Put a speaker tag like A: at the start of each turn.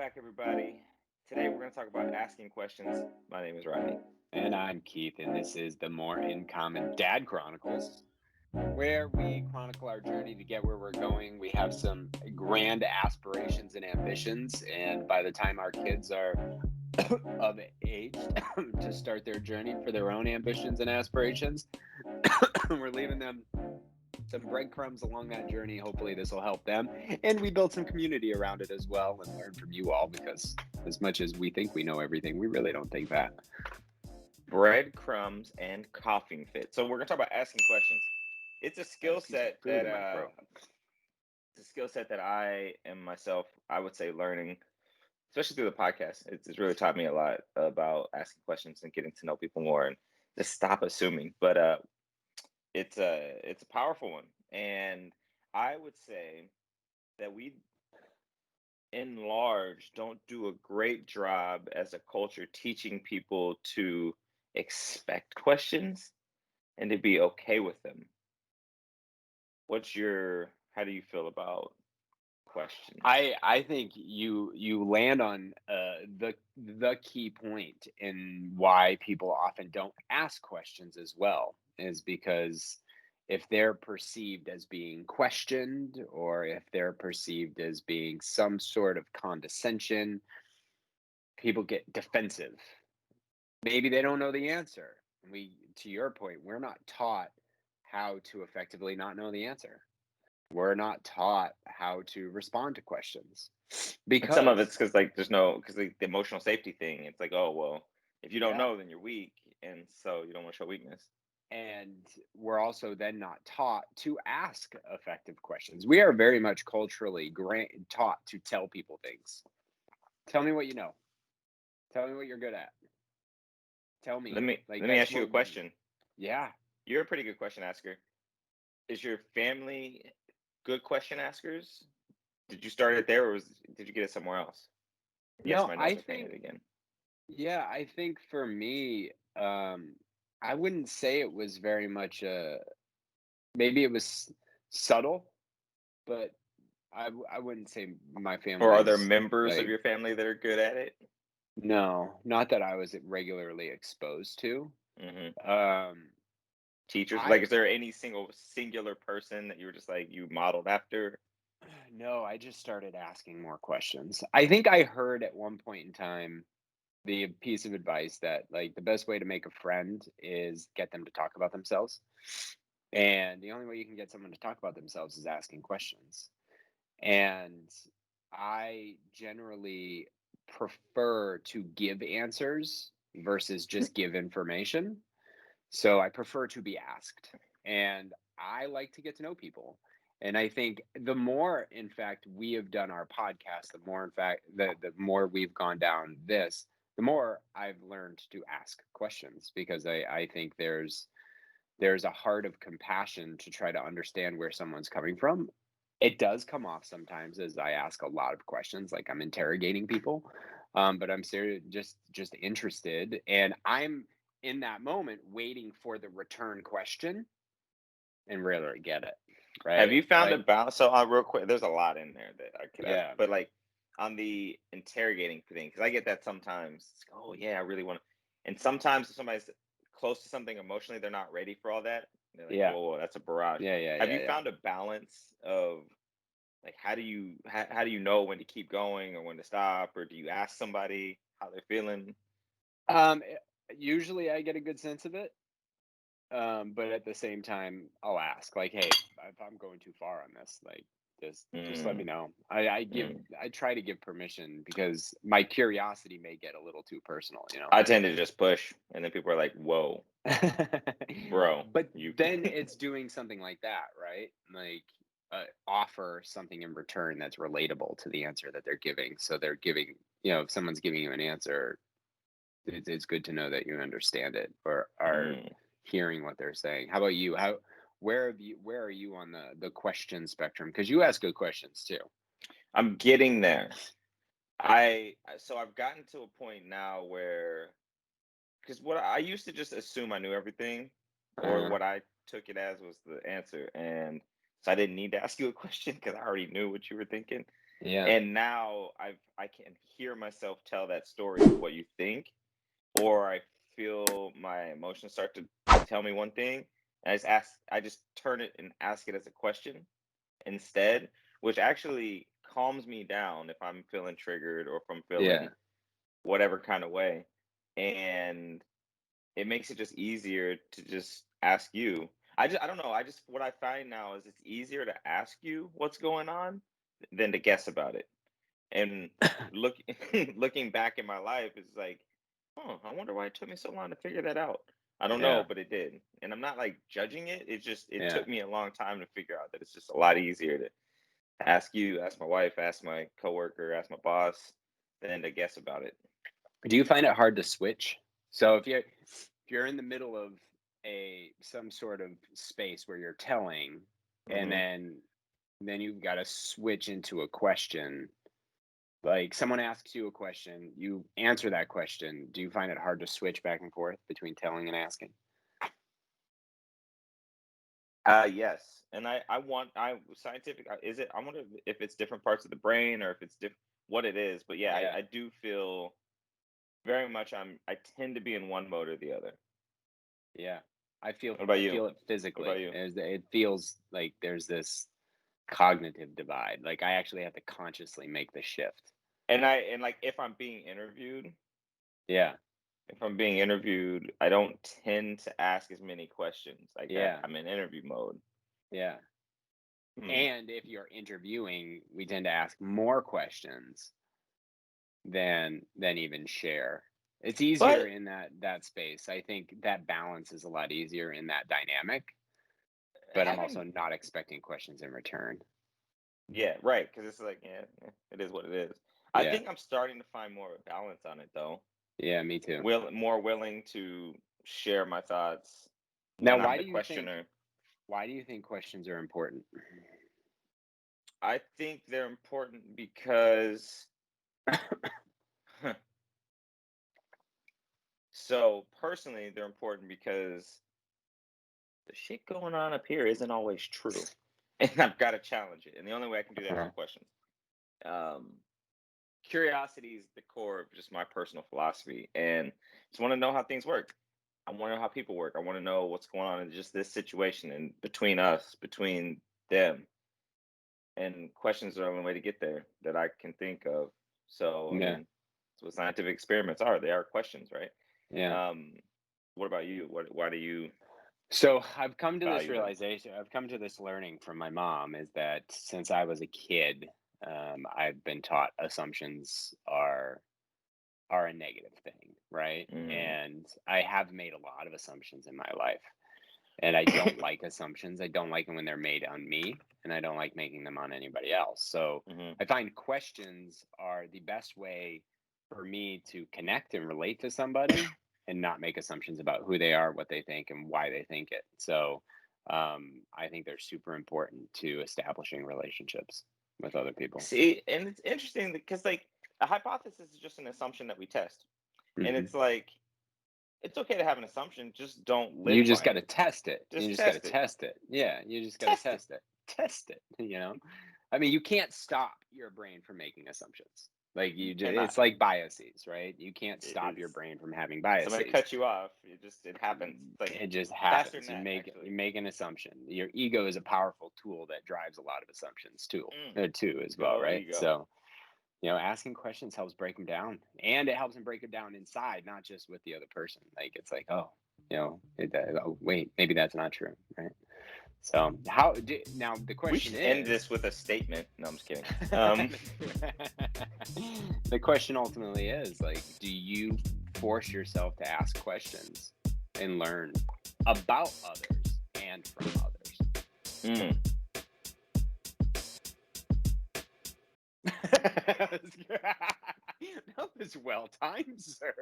A: back, everybody. Today we're going to talk about asking questions. My name is Rodney.
B: And I'm Keith, and this is the More in Common Dad Chronicles, where we chronicle our journey to get where we're going. We have some grand aspirations and ambitions, and by the time our kids are of age to start their journey for their own ambitions and aspirations, we're leaving them some breadcrumbs along that journey. Hopefully this will help them, and we build some community around it as well and learn from you all, because as much as we think we know everything, we really don't think that.
A: Breadcrumbs and coughing fit. So we're going to talk about asking questions. It's a skill set
B: Food in my throat.
A: I am myself, I would say, learning, especially through the podcast. It's really taught me a lot about asking questions and getting to know people more and just stop assuming. But it's a powerful one, and I would say that we, in large, don't do a great job as a culture teaching people to expect questions and to be okay with them. How do you feel about questions?
B: I think you land on the key point in why people often don't ask questions as well, is because if they're perceived as being questioned, or if they're perceived as being some sort of condescension, people get defensive. Maybe they don't know the answer. To your point, we're not taught how to effectively not know the answer. We're not taught how to respond to questions
A: And some of it's
B: because,
A: because the emotional safety thing. It's like, oh well, if you don't
B: yeah,
A: know, then you're weak, and so you don't want to show weakness.
B: and we're also then not taught to ask effective questions. We are very much culturally taught to tell people things. Tell me what you know. Tell me what you're good at. Tell
A: Let
B: me.
A: me
B: Like,
A: let me
B: that's
A: ask you a
B: what,
A: question.
B: yeah.
A: You're a pretty good question asker. Is your family good question askers? Did you start it there, or did you get it somewhere else? Yes,
B: No,
A: my
B: I
A: notes are saying it
B: think,
A: again.
B: yeah, I think for me, I wouldn't say it was very much maybe it was subtle, but I wouldn't say my
A: Or are there
B: family's
A: members of
B: like,
A: your family that are good at it?
B: no, not that I was regularly exposed to.
A: Hmm.
B: Um,
A: Teachers, like,
B: I
A: is there any singular person that you were just like you modeled after?
B: no, I just started asking more questions. I think I heard at one point in time the piece of advice that, like, the best way to make a friend is get them to talk about themselves. And the only way you can get someone to talk about themselves is asking questions. And I generally prefer to give answers versus just give information. So I prefer to be asked. And I like to get to know people. And I think the more, in fact, we have done our podcast, the more, in fact, the more we've gone down this, the more I've learned to ask questions, because I think there's a heart of compassion to try to understand where someone's coming from. It does come off sometimes as I ask a lot of questions, like I'm interrogating people, but I'm serious, just interested, and I'm in that moment waiting for the return question and rarely get it.
A: Have
B: Right?
A: you found a
B: Like,
A: balance? So, real quick, there's a lot in there that I could ask,
B: yeah,
A: but like on the interrogating thing, because I get that sometimes. It's like, oh yeah, I really want to. And sometimes if somebody's close to something emotionally, they're not ready for all that. They're like,
B: yeah,
A: whoa, that's a barrage. Have you
B: yeah.
A: found a balance of like how do you know when to keep going or when to stop, or do you ask somebody how they're feeling?
B: Um, eh, Usually I get a good sense of it. But at the same time, I'll ask, like, "Hey, if I'm going too far on this, like, just let me
A: Mm,
B: know."
A: mm.
B: I try to give permission, because my curiosity may get a little too personal, you know?
A: I tend to just push, and then people are like, whoa, bro,
B: But
A: you.
B: then it's doing something like that, right? Like, offer something in return that's relatable to the answer that they're giving. So they're giving, if someone's giving you an answer, it's good to know that you understand it or are
A: Mm.
B: hearing what they're saying. How about you? Where are you on the question spectrum? Because you ask good questions too.
A: I'm getting there. So I've gotten to a point now where, because what I used to just assume I knew everything, or
B: Uh,
A: what I took it as was the answer, and so I didn't need to ask you a question because I already knew what you were thinking.
B: Yeah.
A: And now I can hear myself tell that story of what you think, or I feel my emotions start to tell me one thing, and I just turn it and ask it as a question instead, which actually calms me down if I'm feeling triggered or if I'm feeling
B: Yeah.
A: whatever kind of way. And it makes it just easier to just ask you. I don't know. I just what I find now is it's easier to ask you what's going on than to guess about it. And look looking back in my life, it's like, oh, I wonder why it took me so long to figure that out. I don't know,
B: Yeah.
A: but it did. And I'm not like judging it. It
B: Yeah.
A: took me a long time to figure out that it's just a lot easier to ask you, ask my wife, ask my coworker, ask my boss, than to guess about it.
B: Do you find it hard to switch? So if you're in the middle of some sort of space where you're telling, and
A: Hmm.
B: then you've got to switch into a question. Like someone asks you a question, you answer that question. Do you find it hard to switch back and forth between telling and asking?
A: Yes, and I scientific is it? I wonder if it's different parts of the brain or if it's different what it is. But yeah,
B: Yeah.
A: I do feel very much I tend to be in one mode or the other.
B: Yeah. I feel
A: What about
B: I
A: you?
B: feel it
A: What about
B: physically.
A: you?
B: It feels like there's this cognitive divide. Like I actually have to consciously make the shift.
A: And like
B: Yeah.
A: if I'm being interviewed, I don't tend to ask as many questions. Like
B: Yeah.
A: I'm in interview mode.
B: Yeah.
A: Hmm.
B: And if you're interviewing, we tend to ask more questions than even share. It's easier
A: But
B: in that space. I think that balance is a lot easier in that dynamic, but I'm also
A: having
B: not expecting questions in return.
A: yeah, right, because it's like it is what it is. I
B: Yeah.
A: think I'm starting to find more of a balance on it though.
B: Yeah, me too.
A: More willing to share my thoughts
B: Now,
A: when I'm the questioner.
B: why do you think questions are important?
A: I think they're important because so personally they're important because the shit going on up here isn't always true. And I've got to challenge it. And the only way I can do that is
B: Uh-huh.
A: with questions. Um, Curiosity is the core of just my personal philosophy. And just want to know how things work. I want to know how people work. I want to know what's going on in just this situation and between us, between them. And questions are the only way to get there that I can think of. So, I
B: Yeah.
A: mean, that's what scientific experiments are. They are questions, right?
B: Yeah.
A: Um, what about you? Why do you
B: So I've come to this
A: value them?
B: realization, I've come to this learning from my mom is that since I was a kid, I've been taught assumptions are a negative thing, right?
A: Mm.
B: And I have made a lot of assumptions in my life. And I don't like assumptions. I don't like them when they're made on me, and I don't like making them on anybody else. So
A: Hmm.
B: I find questions are the best way for me to connect and relate to somebody and not make assumptions about who they are, what they think, and why they think it. So I think they're super important to establishing relationships with other people.
A: See, and it's interesting because like a hypothesis is just an assumption that we test. And
B: Hmm.
A: it's like it's okay to have an assumption, just don't
B: You
A: live
B: just
A: by
B: got to
A: it.
B: test it. You
A: Just
B: just got to
A: test it.
B: test it. Yeah, you just got to
A: Test it.
B: test it. Test it, you know? I mean, you can't stop your brain from making assumptions. Like
A: You
B: it's
A: cannot.
B: like biases, right? You can't
A: It
B: stop your
A: is
B: brain from having
A: somebody
B: biases.
A: cut you off. It happens. It's like
B: It just
A: faster than
B: happens.
A: that,
B: You
A: actually.
B: make an assumption. Your ego is a powerful tool that drives a lot of assumptions
A: Mm.
B: too as well,
A: Go
B: right?
A: ego.
B: So, asking questions helps break them down, and it helps them break them down inside, not just with the other person. Like it's like, oh, oh, wait, maybe that's not true, right? So now the
A: We
B: question
A: should end
B: is,
A: this with a statement. No, I'm just kidding.
B: the question ultimately is like, do you force yourself to ask questions and learn about others and from others?
A: Mm.
B: That was well timed, sir.